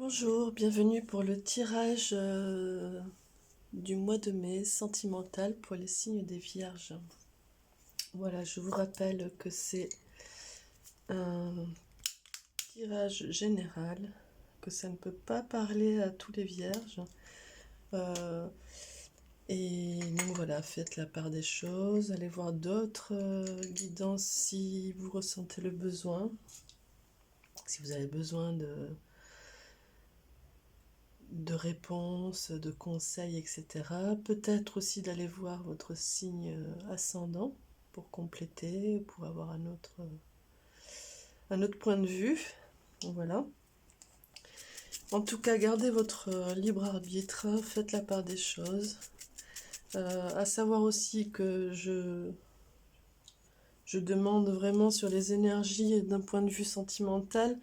Bonjour, bienvenue pour le tirage du mois de mai sentimental pour les signes des Vierges. Voilà, je vous rappelle que c'est un tirage général, que ça ne peut pas parler à tous les Vierges. Et donc voilà, faites la part des choses, allez voir d'autres guidances si vous ressentez le besoin, si vous avez besoin de réponses, de conseils, etc. Peut-être aussi d'aller voir votre signe ascendant pour compléter, pour avoir un autre point de vue. Voilà. En tout cas, gardez votre libre arbitre, faites la part des choses. À savoir aussi que je demande vraiment sur les énergies d'un point de vue sentimental.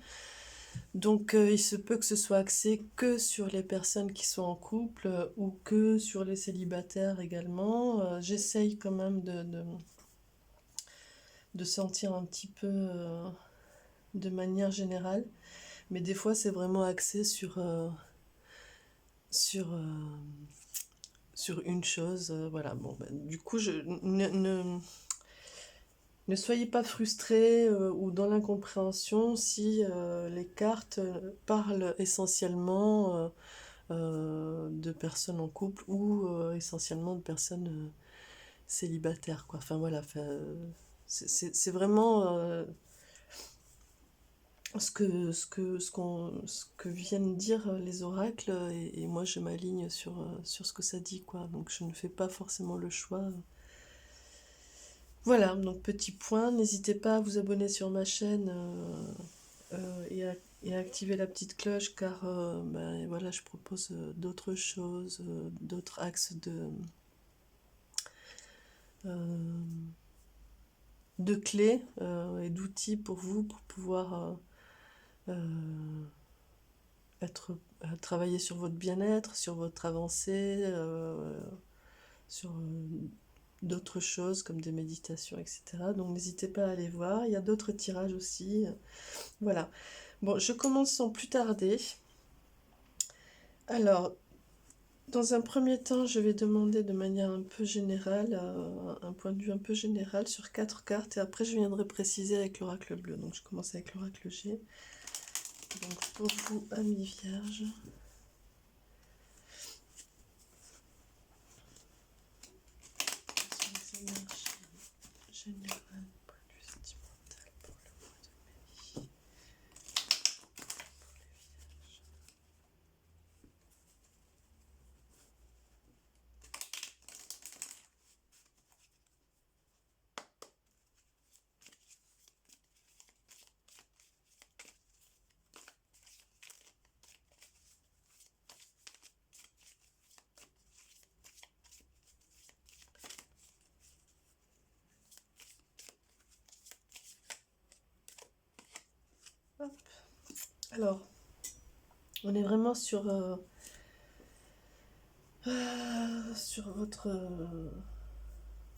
Donc il se peut que ce soit axé que sur les personnes qui sont en couple ou que sur les célibataires également. J'essaye quand même de sentir un petit peu de manière générale, mais des fois c'est vraiment axé sur, euh, sur une chose. Voilà, bon, du coup, ne soyez pas frustrés ou dans l'incompréhension si les cartes parlent essentiellement de personnes en couple ou essentiellement de personnes célibataires, quoi. Enfin voilà, c'est vraiment ce que viennent dire les oracles et moi je m'aligne sur ce que ça dit, quoi. Donc je ne fais pas forcément le choix. Voilà, donc petit point, n'hésitez pas à vous abonner sur ma chaîne et à activer la petite cloche car ben, voilà, je propose d'autres choses, d'autres axes euh, de clés et d'outils pour vous pour pouvoir travailler sur votre bien-être, sur votre avancée, sur d'autres choses comme des méditations, etc. Donc n'hésitez pas à aller voir. Il y a d'autres tirages aussi. Voilà. Bon, je commence sans plus tarder. Alors, dans un premier temps, je vais demander de manière un peu générale, un point de vue un peu général sur 4 cartes et après je viendrai préciser avec l'oracle bleu. Donc je commence avec l'oracle G. Donc pour vous, amis vierges. Les énergies générales, point de vue sentimental pour le mois de mai. Hop. Alors, on est vraiment sur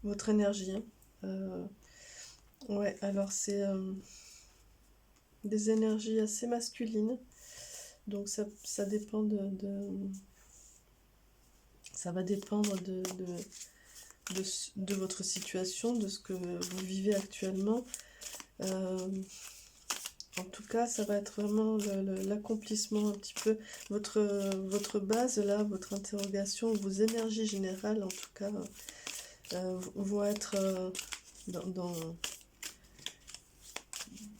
votre énergie. Ouais, alors c'est des énergies assez masculines. Donc ça dépend ça va dépendre de votre situation, de ce que vous vivez actuellement. En tout cas, ça va être vraiment l'accomplissement un petit peu. Votre base, là, votre interrogation, vos énergies générales, en tout cas, vont être dans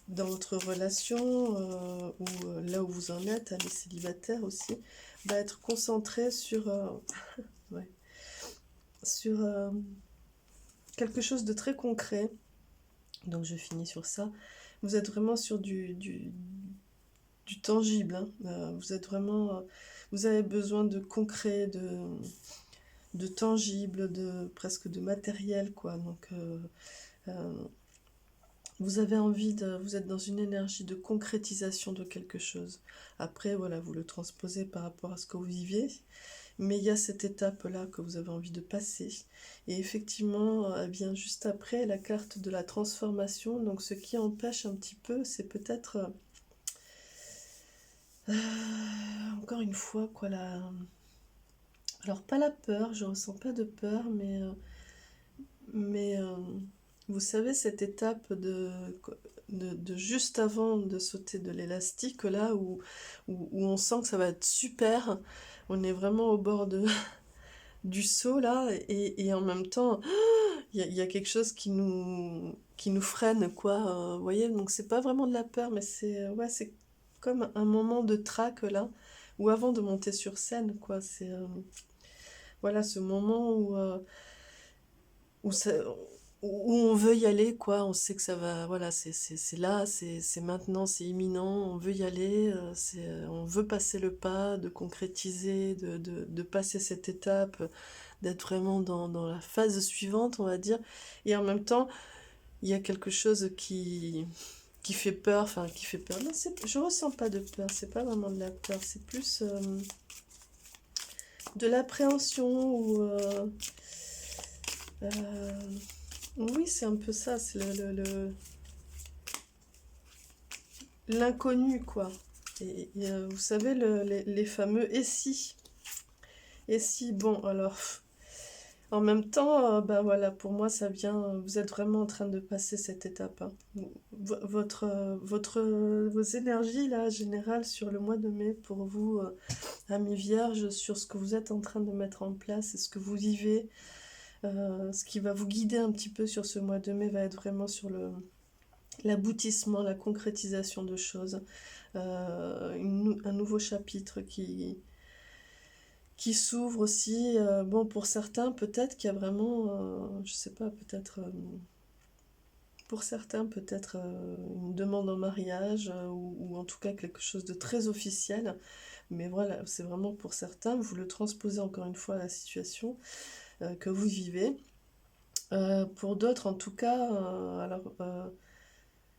votre relation, ou là où vous en êtes, les célibataires aussi, va être concentré ouais, sur quelque chose de très concret. Donc je finis sur ça. Vous êtes vraiment sur du tangible, hein. Vous êtes vraiment, vous avez besoin de concret, de tangible, presque de matériel, quoi. Donc vous avez vous êtes dans une énergie de concrétisation de quelque chose. Après, voilà, vous le transposez par rapport à ce que vous vivez, mais il y a cette étape-là que vous avez envie de passer. Et effectivement, elle vient juste après la carte de la transformation. Donc ce qui empêche un petit peu, c'est peut-être encore une fois, quoi, alors pas la peur, je ressens pas de peur, mais vous savez, cette étape de juste avant de sauter de l'élastique, là, où on sent que ça va être super, on est vraiment au bord du saut, là, et en même temps, il y a quelque chose qui nous freine, quoi, vous voyez, donc c'est pas vraiment de la peur, mais ouais, c'est comme un moment de trac, là, ou avant de monter sur scène, quoi, voilà, ce moment où, ça- où on veut y aller, quoi. On sait que ça va, voilà, c'est là, c'est maintenant, c'est imminent. On veut y aller, on veut passer le pas, de concrétiser, de passer cette étape, d'être vraiment dans la phase suivante, on va dire. Et en même temps, il y a quelque chose qui fait peur, enfin, qui fait peur. Non, je ressens pas de peur, c'est pas vraiment de la peur, c'est plus de l'appréhension ou. Euh, Oui, c'est un peu ça, c'est l'inconnu, quoi. Et vous savez, les fameux «et si?» Et si, bon, alors, en même temps, bah voilà, pour moi, ça vient, vous êtes vraiment en train de passer cette étape, hein. Vos énergies, là, générales, sur le mois de mai, pour vous, amis vierges, sur ce que vous êtes en train de mettre en place et ce que vous vivez, ce qui va vous guider un petit peu sur ce mois de mai va être vraiment sur l'aboutissement, la concrétisation de choses, un nouveau chapitre qui s'ouvre aussi. Bon, pour certains, peut-être qu'il y a vraiment, je sais pas, peut-être, pour certains, peut-être une demande en mariage, ou en tout cas quelque chose de très officiel. Mais voilà, c'est vraiment pour certains. Vous le transposez encore une fois à la situation que vous vivez. Pour d'autres, en tout cas, alors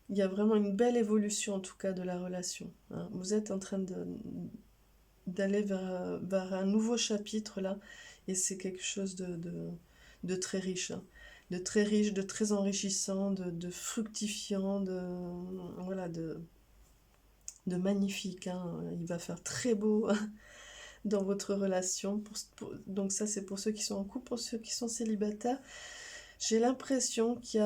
il y a vraiment une belle évolution en tout cas de la relation, hein. Vous êtes en train d'aller vers un nouveau chapitre là, et c'est quelque chose de très riche, hein. De très riche, de très enrichissant, de fructifiant, voilà, de magnifique, hein. Il va faire très beau dans votre relation. Donc ça, c'est pour ceux qui sont en couple. Pour ceux qui sont célibataires, j'ai l'impression il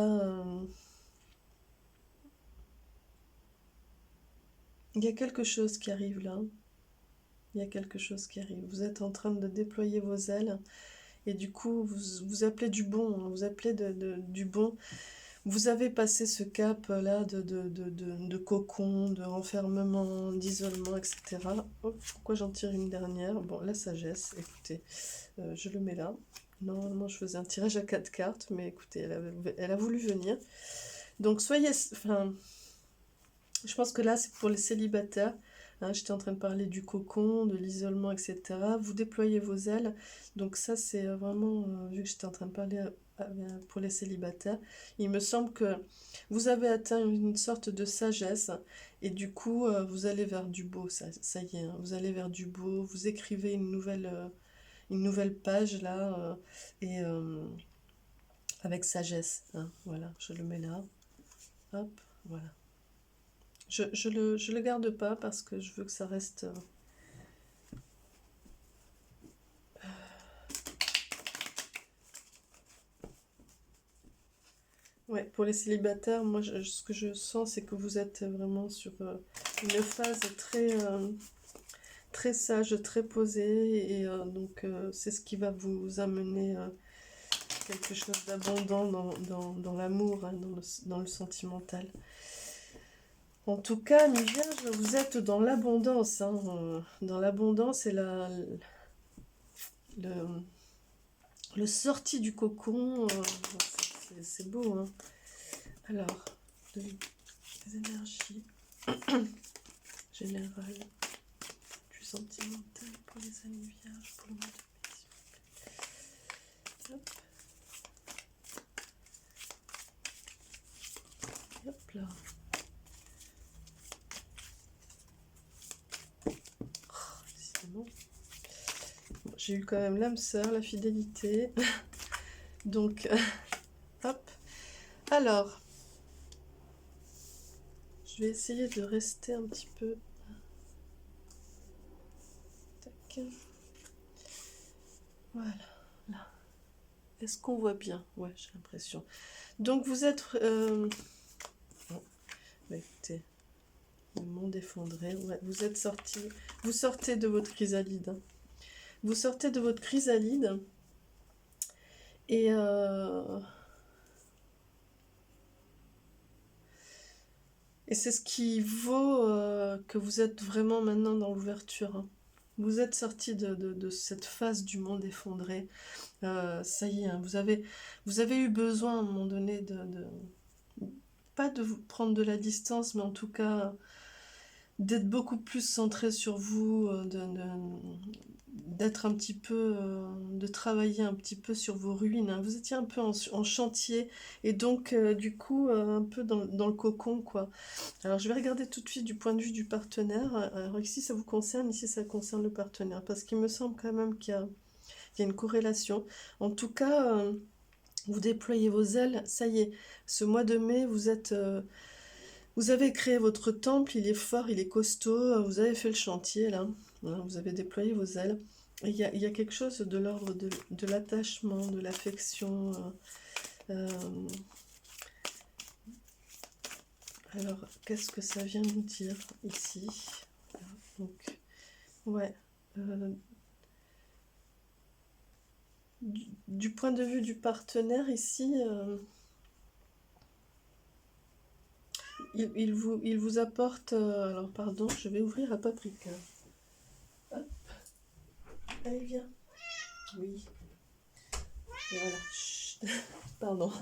y a quelque chose qui arrive là. Il y a quelque chose qui arrive. Vous êtes en train de déployer vos ailes et du coup, vous appelez du bon, hein. Vous appelez du bon. Vous avez passé ce cap-là de cocon, de renfermement, d'isolement, etc. Oh, pourquoi j'en tire une dernière? Bon, la sagesse, écoutez, je le mets là. Normalement, je faisais un tirage à 4 cartes, mais écoutez, elle a voulu venir. Donc, enfin, je pense que là, c'est pour les célibataires. Hein, j'étais en train de parler du cocon, de l'isolement, etc. Vous déployez vos ailes. Donc ça, c'est vraiment, vu que j'étais en train de parler pour les célibataires, il me semble que vous avez atteint une sorte de sagesse. Et du coup, vous allez vers du beau, ça y est, hein. Vous allez vers du beau. Vous écrivez une nouvelle page là, et avec sagesse, hein. Voilà, je le mets là. Hop, voilà. Je le garde pas parce que je veux que ça reste. Ouais, pour les célibataires, moi, ce que je sens, c'est que vous êtes vraiment sur une phase très sage, très posée, et donc c'est ce qui va vous amener quelque chose d'abondant dans l'amour, hein, dans le sentimental. En tout cas, mes vierges, vous êtes dans l'abondance, hein, dans l'abondance et le, le sorti du cocon, c'est beau, hein. Alors, les énergies générales du sentimental pour les amis vierges pour le mois de mai. Hop. Hop là. Oh, décidément. Bon, j'ai eu quand même l'âme sœur, la fidélité. Donc, hop. Alors, je vais essayer de rester un petit peu Voilà, là. Est-ce qu'on voit bien? Ouais, j'ai l'impression. Donc vous êtes... Bon, bah, écoutez, le monde effondré. Ouais, vous êtes sorti... Vous sortez de votre chrysalide. Hein. Vous sortez de votre chrysalide. Et... Et c'est ce qui vaut que vous êtes vraiment maintenant dans l'ouverture. Hein. Vous êtes sorti de cette phase du monde effondré. Ça y est, hein, vous avez eu besoin à un moment donné pas de vous prendre de la distance, mais en tout cas d'être beaucoup plus centré sur vous, d'être un petit peu, de travailler un petit peu sur vos ruines. Hein. Vous étiez un peu en chantier et donc du coup un peu dans le cocon, quoi. Alors je vais regarder tout de suite du point de vue du partenaire. Alors ici ça vous concerne, ici ça concerne le partenaire, parce qu'il me semble quand même qu'il y a une corrélation. En tout cas, vous déployez vos ailes, ça y est, ce mois de mai, vous avez créé votre temple, il est fort, il est costaud, vous avez fait le chantier là, voilà, vous avez déployé vos ailes. Et il y a quelque chose de l'ordre de l'attachement, de l'affection. Alors, qu'est-ce que ça vient nous dire ici? Donc, ouais. Du point de vue du partenaire ici, il vous apporte... alors, pardon, je vais ouvrir la paprika. Hop. Allez, viens. Oui. Voilà. Chut. Pardon.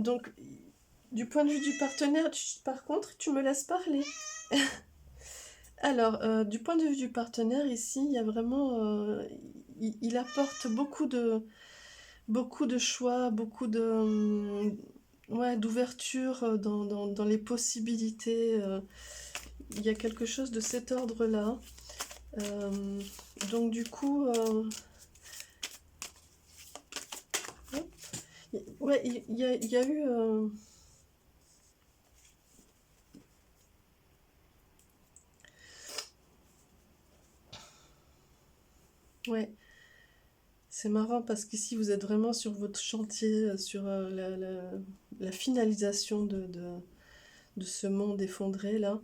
Donc, du point de vue du partenaire, par contre, tu me laisses parler. Alors, du point de vue du partenaire, ici, il y a vraiment... il apporte beaucoup de choix, beaucoup de... ouais, d'ouverture dans les possibilités. Il y a quelque chose de cet ordre-là. Donc, du coup... ouais, il y a eu... ouais, c'est marrant parce qu'ici vous êtes vraiment sur votre chantier, sur la finalisation de ce monde effondré là.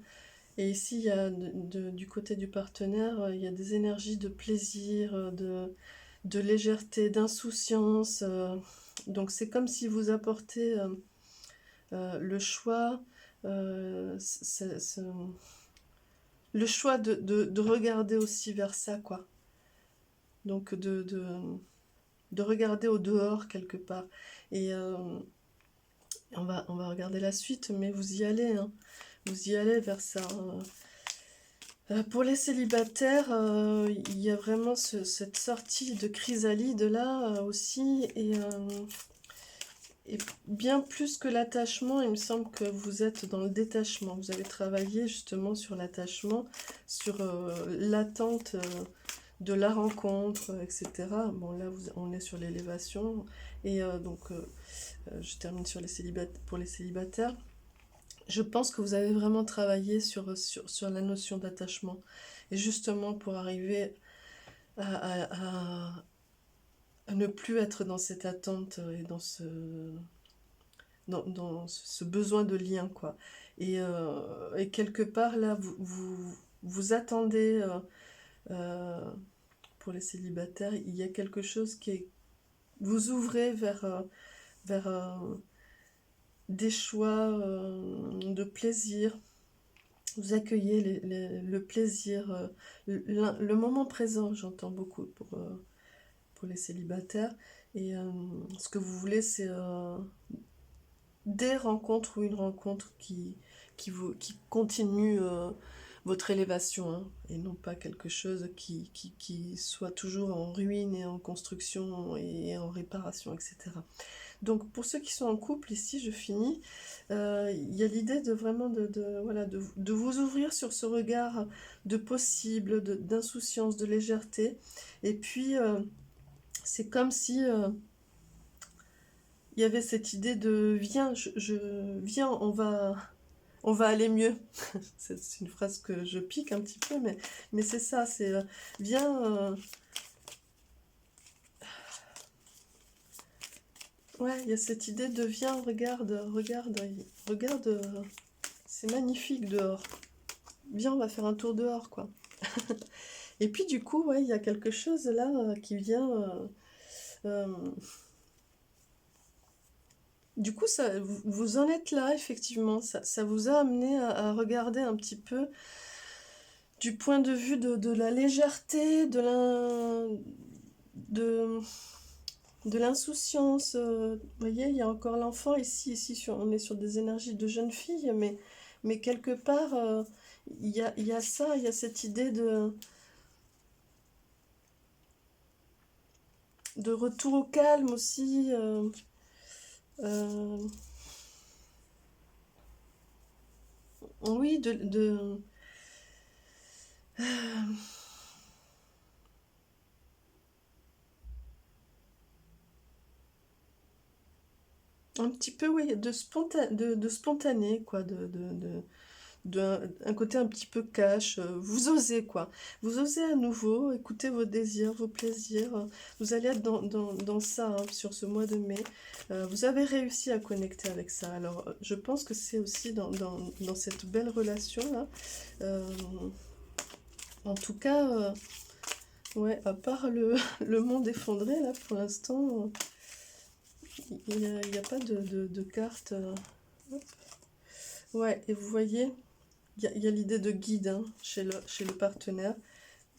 Et ici, il y a du côté du partenaire, il y a des énergies de plaisir, de légèreté, d'insouciance. Donc c'est comme si vous apportez le choix, le choix de regarder aussi vers ça, quoi. Donc de regarder au dehors quelque part. Et on va regarder la suite, mais vous y allez, hein. Vous y allez vers ça. Pour les célibataires, il y a vraiment cette sortie de chrysalide là aussi. Et bien plus que l'attachement, il me semble que vous êtes dans le détachement. Vous avez travaillé justement sur l'attachement, sur l'attente de la rencontre, etc. Bon, là, on est sur l'élévation. Et donc, je termine sur pour les célibataires. Je pense que vous avez vraiment travaillé sur la notion d'attachement. Et justement, pour arriver à ne plus être dans cette attente et dans ce besoin de lien, quoi. Et quelque part, là, vous attendez, pour les célibataires, il y a quelque chose qui est... Vous ouvrez vers des choix de plaisir. Vous accueillez le plaisir, le moment présent, j'entends beaucoup pour les célibataires. Et ce que vous voulez, c'est des rencontres ou une rencontre qui continue votre élévation, hein, et non pas quelque chose qui soit toujours en ruine et en construction et en réparation, etc. Donc pour ceux qui sont en couple, ici je finis, il y a l'idée de vraiment voilà, de vous ouvrir sur ce regard de possible, d'insouciance, de légèreté. Et puis c'est comme si il y avait cette idée de viens, viens, on va aller mieux. C'est une phrase que je pique un petit peu, mais c'est ça, c'est viens, ouais, il y a cette idée de viens, regarde, regarde, regarde, c'est magnifique dehors. Viens, on va faire un tour dehors, quoi. Et puis du coup, ouais, il y a quelque chose là qui vient. Euh, du coup, ça, vous en êtes là, effectivement. Ça vous a amené à regarder un petit peu du point de vue de la légèreté, de, de l'insouciance. Vous voyez, il y a encore l'enfant ici. On est sur des énergies de jeune fille, mais quelque part, il y a ça, il y a cette idée de retour au calme aussi. Euh, oui, un petit peu, oui, de spontané, quoi, un côté un petit peu cash. Vous osez, quoi. Vous osez à nouveau écouter vos désirs, vos plaisirs. Vous allez être dans ça, hein, sur ce mois de mai. Vous avez réussi à connecter avec ça. Alors, je pense que c'est aussi dans cette belle relation-là. Euh, En tout cas, ouais, à part le monde effondré, là, pour l'instant, il n'y a pas de carte. Hop. Ouais, et vous voyez, il y a l'idée de guide, hein, chez le partenaire.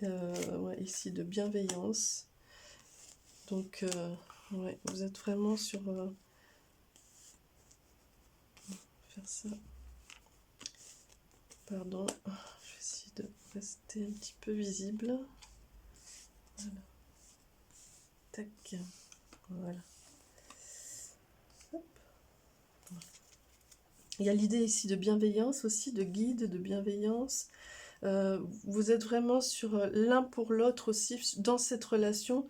Ouais, ici, de bienveillance. Donc, ouais, vous êtes vraiment sur... faire ça. Pardon, je vais essayer de rester un petit peu visible. Voilà. Tac. Voilà. Il y a l'idée ici de bienveillance aussi, de guide, de bienveillance. Vous êtes vraiment sur l'un pour l'autre aussi, dans cette relation.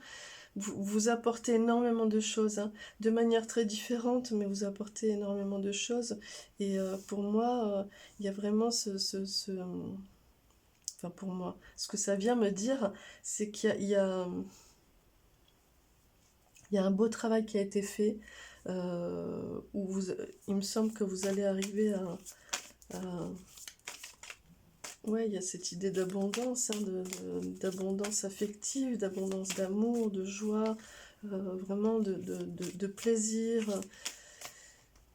Vous apportez énormément de choses, hein, de manière très différente, mais vous apportez énormément de choses. Et pour moi, il y a vraiment enfin pour moi, ce que ça vient me dire, c'est il y a un beau travail qui a été fait, il me semble que vous allez arriver à- ouais, il y a cette idée d'abondance, hein, d'abondance affective, d'abondance d'amour, de joie, vraiment de plaisir,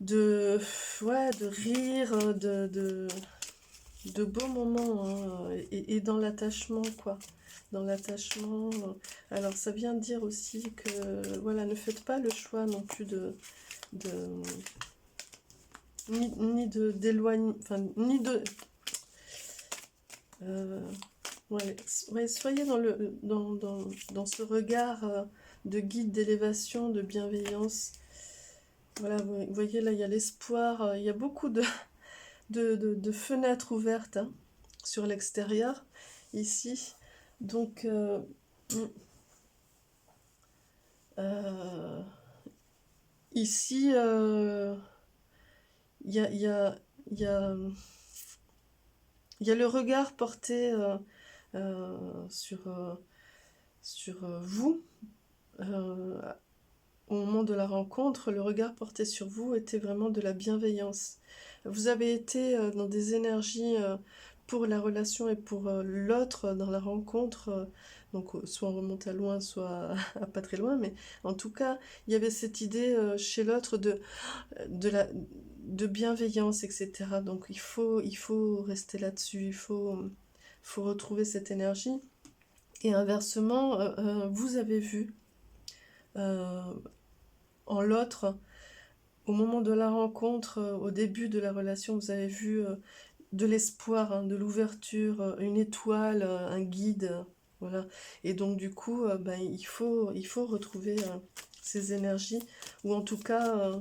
de, ouais, de rire, de beaux moments, hein, et dans l'attachement, quoi. Dans l'attachement. Alors, ça vient dire aussi que, voilà, ne faites pas le choix non plus de ni d'éloigner, enfin, ni de... ouais, ouais, soyez dans ce regard de guide, d'élévation, de bienveillance. Voilà, vous voyez, là, il y a l'espoir, il y a beaucoup de fenêtres ouvertes, hein, sur l'extérieur, ici. Donc, euh, ici, il y a, il y a, il y a, il y a le regard porté sur, vous. Euh, Au moment de la rencontre, le regard porté sur vous était vraiment de la bienveillance. Vous avez été dans des énergies pour la relation et pour l'autre dans la rencontre. Donc, soit on remonte à loin, soit à pas très loin. Mais en tout cas, il y avait cette idée chez l'autre de la, de bienveillance, etc. Donc, il faut rester là-dessus. Faut retrouver cette énergie. Et inversement, vous avez vu euh, en l'autre, au moment de la rencontre, au début de la relation, vous avez vu de l'espoir, hein, de l'ouverture, une étoile, un guide, voilà. Et donc du coup, ben, il faut retrouver ces énergies, ou en tout cas,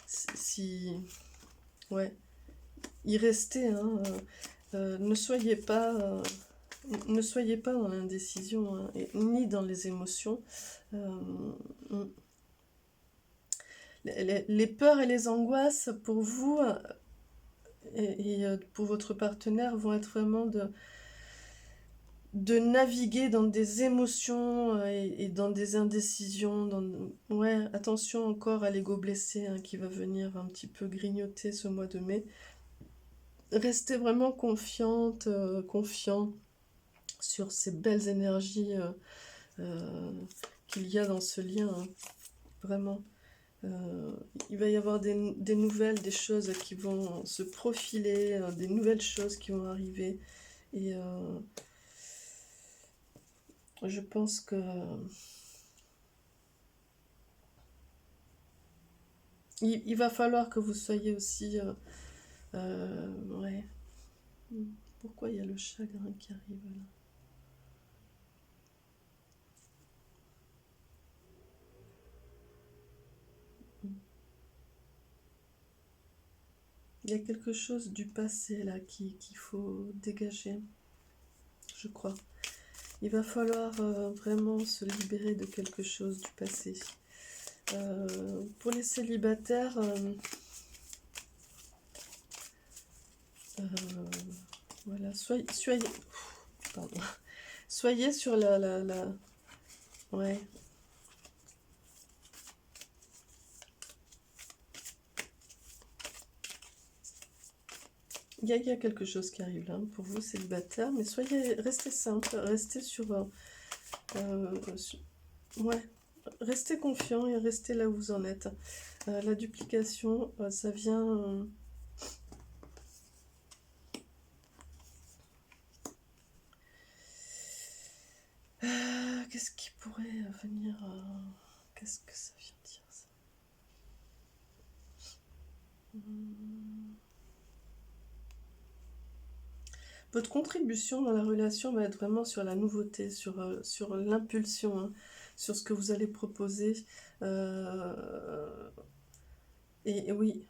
si, ouais, y rester, hein, ne soyez pas dans l'indécision, hein, ni dans les émotions. Euh, les peurs et les angoisses, pour vous, pour votre partenaire vont être vraiment de naviguer dans des émotions et dans des indécisions. Ouais, attention encore à l'ego blessé hein, qui va venir un petit peu grignoter ce mois de mai. Restez vraiment confiante, confiant sur ces belles énergies qu'il y a dans ce lien. Hein, vraiment. Il va y avoir des nouvelles, des choses qui vont se profiler, des nouvelles choses qui vont arriver. Et je pense que il va falloir que vous soyez aussi... ouais. Pourquoi il y a le chagrin qui arrive là? Il y a quelque chose du passé là qu'il faut dégager, je crois. Il va falloir vraiment se libérer de quelque chose du passé. Pour les célibataires, voilà, pardon, soyez sur ouais. Il y a quelque chose qui arrive là pour vous célibataires, mais restez simple, restez ouais, restez confiant et restez là où vous en êtes. La duplication, ça vient. Qu'est-ce qui pourrait venir qu'est-ce que ça vient dire ça? Votre contribution dans la relation va être vraiment sur la nouveauté, sur l'impulsion, hein, sur ce que vous allez proposer. Et oui,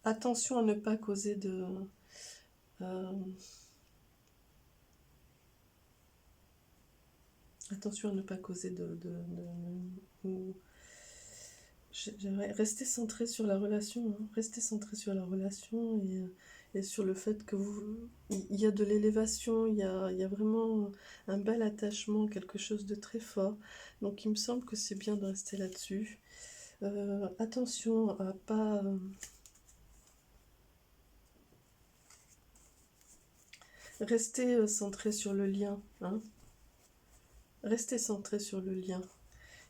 attention à ne pas causer de... attention à ne pas causer j'aimerais rester centré sur la relation, hein, rester centré sur la relation et sur le fait que il y a de l'élévation, il y a vraiment un bel attachement, quelque chose de très fort. Donc il me semble que c'est bien de rester là-dessus. Attention à pas... rester centré sur le lien, hein. Restez centré sur le lien.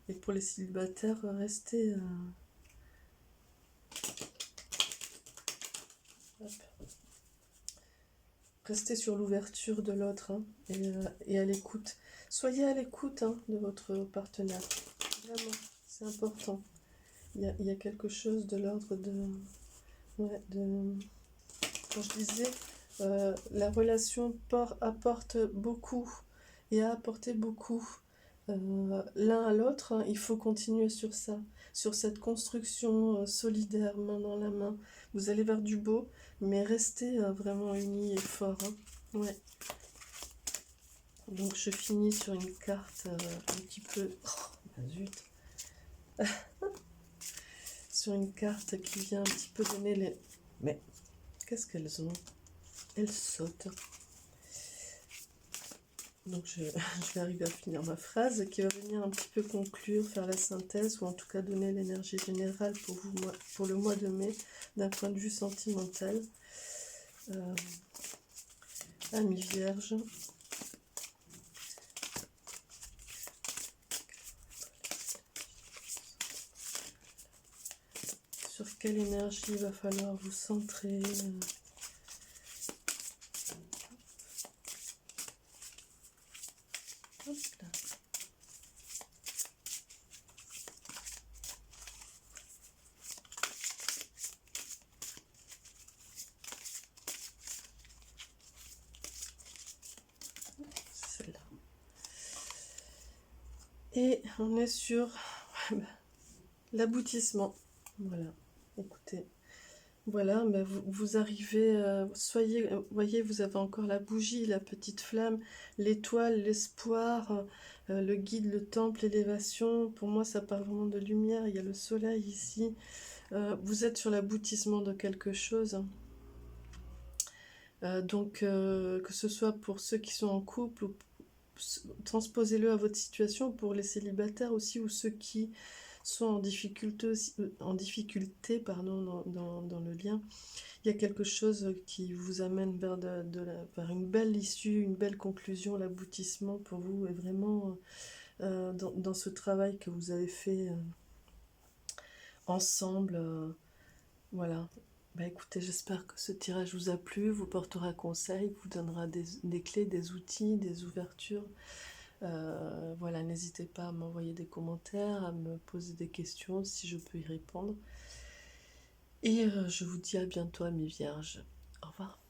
Et pour les célibataires, restez... restez sur l'ouverture de l'autre hein, et à l'écoute. Soyez à l'écoute hein, de votre partenaire. Vraiment, c'est important. Il y a quelque chose de l'ordre de... Ouais, quand je disais, la relation apporte beaucoup et a apporté beaucoup l'un à l'autre. Hein, il faut continuer sur ça, sur cette construction solidaire, main dans la main. Vous allez vers du beau, mais restez vraiment unis et forts. Hein. Ouais. Donc je finis sur une carte un petit peu... Oh, zut. Sur une carte qui vient un petit peu donner les... Mais qu'est-ce qu'elles ont? Elles sautent. Donc je vais arriver à finir ma phrase qui va venir un petit peu conclure, faire la synthèse ou en tout cas donner l'énergie générale pour vous, pour le mois de mai d'un point de vue sentimental. Amis vierges. Sur quelle énergie il va falloir vous centrer Hop là. Celle-là. Et on est sur l'aboutissement. Voilà, écoutez. Voilà, ben vous arrivez, voyez, vous avez encore la bougie, la petite flamme, l'étoile, l'espoir, le guide, le temple, l'élévation. Pour moi, ça parle vraiment de lumière. Il y a le soleil ici. Vous êtes sur l'aboutissement de quelque chose. Donc, que ce soit pour ceux qui sont en couple, ou transposez-le à votre situation pour les célibataires aussi, ou ceux qui sont en difficulté pardon, dans le lien. Il y a quelque chose qui vous amène vers une belle issue, une belle conclusion. L'aboutissement pour vous est vraiment dans ce travail que vous avez fait ensemble. Voilà. Bah écoutez, j'espère que ce tirage vous a plu, vous portera conseil, vous donnera des clés, des outils, des ouvertures. Voilà, n'hésitez pas à m'envoyer des commentaires, à me poser des questions si je peux y répondre. Et je vous dis à bientôt, amis vierges. Au revoir.